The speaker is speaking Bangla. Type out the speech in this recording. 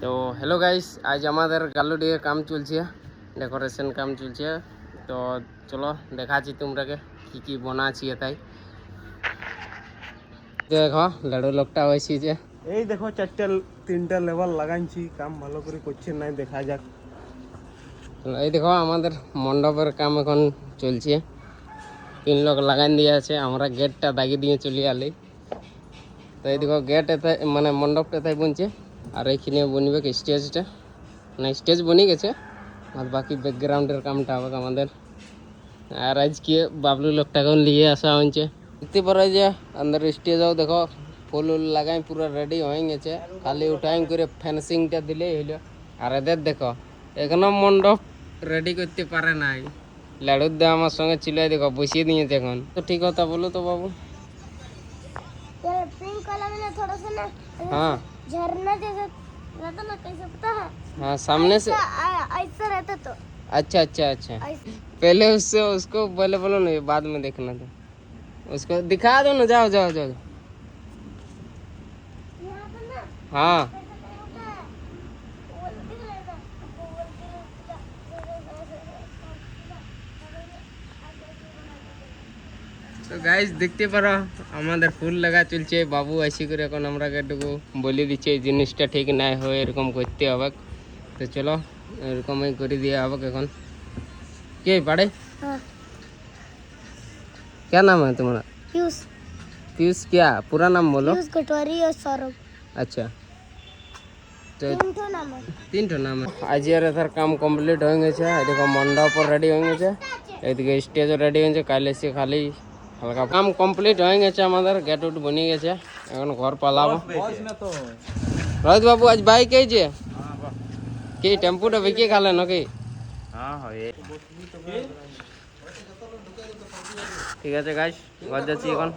তো হ্যালো গাইস, আজ আমাদের গালুডিয়ে কাম চলছে, ডেকোরেশন কাম চলছে। তো চলো দেখাচ্ছি তোমরাকে কি কি বানাচ্ছি তাই। দেখো লাড়ু লোকটা হয়েছি যে এই দেখো তিনটা লেভেল লাগাইছি, কাম ভালো করে করছে নাই, দেখা যাক। এই দেখো আমাদের মণ্ডপের কাম এখন চলছে, 3 লোক লাগাই দিয়ে আছে, আমরা গেটটা দাগিয়ে দিয়ে চলে আলি। তো এই দেখো গেট এতে মানে মণ্ডপটা তাই বুনছে, আর এইখানে বুনবে স্টেজটা, না স্টেজ বনি গেছে, আর বাকি ব্যাকগ্রাউন্ডের কামটা হবে আমাদের। আর আজকে বাবলু লোকটাকে নিয়ে আসা হয়েছে। দেখতে পারো যে আন্দার স্টেজও দেখো ফুল উল লাগাই পুরো রেডি হয়ে গেছে, খালি উঠাই করে ফেন্সিংটা দিলেই হইলো। আর এদের দেখো এখনো মণ্ডপ রেডি করতে পারে নাই, লাড়ুর দা আমার সঙ্গে ছিল, দেখো বসিয়ে দিয়েছে এখন। তো ঠিক কথা বলো তো বাবু। पिंक कलर में थोड़ा सा ना हाँ झरना जैसा रहता ना, कैसे पता है? हाँ सामने से। ऐसा रहता तो अच्छा अच्छा अच्छा, ऐसे पहले उससे उसको पहले बोलो ना, ये बाद में देखना था, उसको दिखा दो ना, जाओ जाओ जाओ। यहाँ पे ना हाँ कैसा क्या होता है, वो दिख रहा है वो তো গাইস দেখতে পারো আমাদের ফুল লাগা চলছে, বাবু আইসি করে এখন আমরা একটুকু বলে দিচ্ছে এই জিনিসটা ঠিক নাই হয়, এরকম করতে হবে। তো চলো এরকমই করে দিয়ে হবে এখন। কে পাড়ে, हाँ क्या नाम है तुम्हारा? पीयूष पीयूष, क्या पूरा नाम बोलो? पीयूष कटवारी और सौरभ, अच्छा, তো 3 नाम है। 3টা নাম। আজিয়ার এটার কাম কমপ্লিট হয়ে গেছে, এদিকে মণ্ডপও রেডি হয়ে গেছে, এদিকে স্টেজও রেডি হয়ে গেছে, কালে সে খালি হালকা কাম কমপ্লিট হয়ে গেছে আমাদের, গেট উট বনে গেছে, এখন ঘর পালাবো। রোহিত বাবু আজ বাইক এই যে কি টেম্পুটা বিকে খালে নাকি? ঠিক আছে গাইস, ঘর যাচ্ছি এখন।